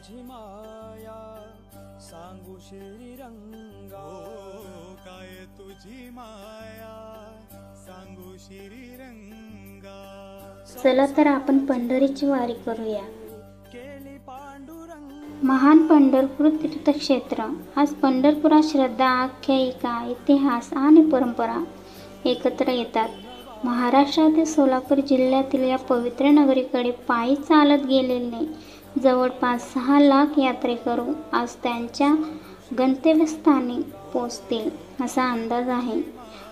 तुझी माया सांगू श्रीरंगा, काय तुझी माया सांगू श्रीरंगा। चला तर आपण पंढरीची वारी करूया। केली पांडुरंग महान पंढरपूर तीर्थक्षेत्र। आज पंढरपुरात श्रद्धा, आख्यायिका, इतिहास आणि परंपरा एकत्र येतात। महाराष्ट्रातील सोलापूर जिल्ह्यातील या पवित्र नगरीकडे पायी चालत गेलेले जवळपास 6 लाख यात्रेकरू आज त्यांच्या गंतव्यस्थानी पोहोचतील असा अंदाज आहे।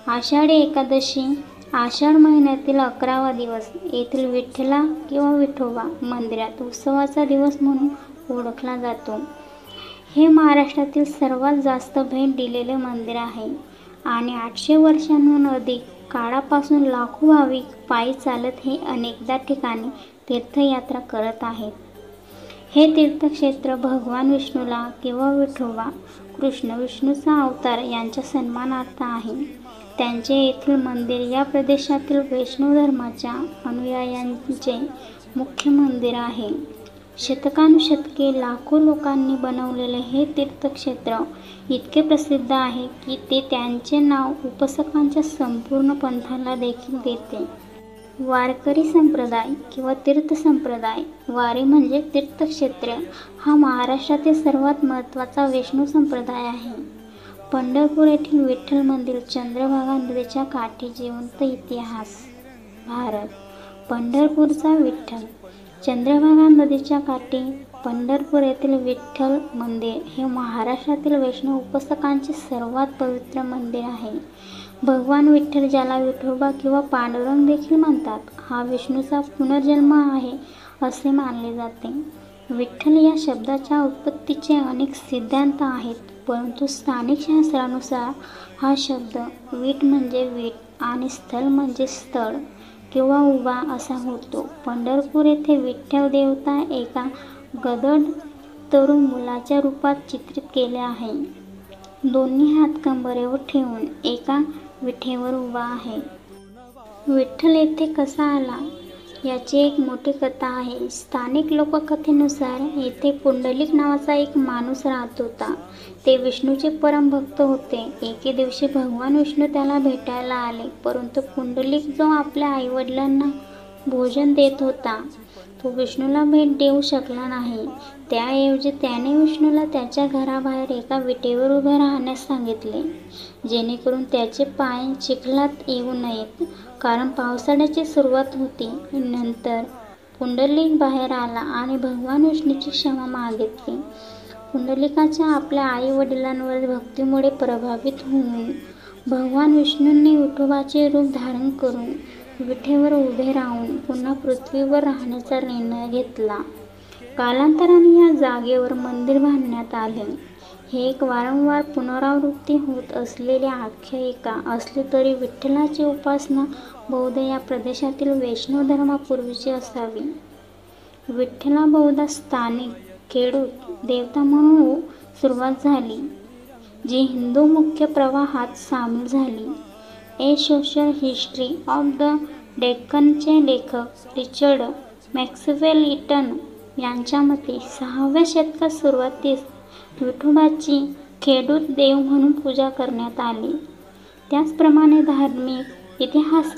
आषाढी एकादशी आषाढ महिन्यातील 11वा दिवस येथील विठ्ठला किंवा विठोबा मंदिरात उत्सवाचा दिवस म्हणून ओळखला जातो। हे महाराष्ट्रातील सर्वात जास्त भेट दिलेले मंदिर आहे आणि 800 वर्षांहून अधिक काळापासून लाखो भाविक पायी चालत हे अनेकदा ठिकाणी तीर्थयात्रा करत आहेत। हे तीर्थक्षेत्र भगवान विष्णूला किंवा विठोबा कृष्ण विष्णूचा अवतार यांच्या सन्मानार्थ आहे। त्यांचे येथील मंदिर या प्रदेशातील वैष्णव धर्माच्या अनुयायांचे मुख्य मंदिर आहे। शतकानुशतके लाखो लोकांनी बनवलेले हे तीर्थक्षेत्र इतके प्रसिद्ध आहे की ते त्यांचे नाव उपासकांच्या संपूर्ण पंथाला देखील देते। वारकरी संप्रदाय किंवा तीर्थ संप्रदाय। वारी म्हणजे तीर्थक्षेत्र हा महाराष्ट्रातील सर्वात महत्त्वाचा वैष्णव संप्रदाय आहे। पंढरपूर येथील विठ्ठल मंदिर चंद्रभागा नदीच्या काठी जिवंत इतिहास। भारत पंढरपूरचा विठ्ठल। चंद्रभागा नदीच्या काठी पंढरपूर येथील विठ्ठल मंदिर हे महाराष्ट्रातील वैष्णव उपासकांचे सर्वात पवित्र मंदिर आहे। भगवान विठ्ठल ज्याला विठोबा किंवा पांडुरंग देखील म्हणतात, हा विष्णूचा पुनर्जन्म आहे असे मानले जाते। विठ्ठल या शब्दाच्या उत्पत्तीचे अनेक सिद्धांत आहेत, परंतु स्थानिक शास्त्रानुसार हा शब्द वीट म्हणजे वीट आणि स्थल म्हणजे स्थळ किंवा उभा असा होतो। पंढरपूर येथे विठ्ठल देवता एका गडद तरुण मुलाच्या रूपात चित्रित केले आहे। दोन्ही हात कंबरेवर ठेवून एका विटेवर उभा आहे। विठ्ठल येथे कसा आला याची एक मोठी कथा आहे। स्थानिक लोककथेनुसार येथे पुंडलिक नावाचा एक माणूस राहत होता। ते विष्णूचे परम भक्त होते। एके दिवशी भगवान विष्णू त्याला भेटायला आले, परंतु पुंडलिक जो आपल्या आईवडिलांना भोजन देत होता तो विष्णूला भेट देऊ शकला नाही। त्याऐवजी त्याने विष्णूला त्याच्या घराबाहेर एका विटेवर उभे राहण्यास सांगितले, जेणेकरून त्याचे पाय चिखलात येऊ नयेत, कारण पावसाळ्याची सुरुवात होती। नंतर पुंडलिक बाहेर आला आणि भगवान विष्णूची क्षमा मागितली। पुंडलिकाच्या आपल्या आई वडिलांवर भक्तीमुळे प्रभावित होऊन भगवान विष्णूंनी विठोबाचे रूप धारण करून विटेवर उभे राहून पुन्हा पृथ्वीवर राहण्याचा निर्णय घेतला। कालांतराने या जागेवर मंदिर बांधण्यात आले। हे एक वारंवार पुनरावृत्ती होत असलेली आख्यायिका असली तरी विठ्ठलाची उपासना बहुधा या प्रदेशातील वैष्णव धर्मापूर्वीची असावी। विठ्ठला बहुधा स्थानिक खेडूत देवता म्हणून सुरुवात झाली, जी हिंदू मुख्य प्रवाहात सामील झाली। ए सोशल हिस्ट्री ऑफ द डेक्कनचे लेखक रिचर्ड मॅक्सवेल इटन यांच्या मते 6व्या शतकात सुरुवातीस विठोबाची खेडूत देव म्हणून पूजा करण्यात आली। त्याचप्रमाणे धार्मिक इतिहास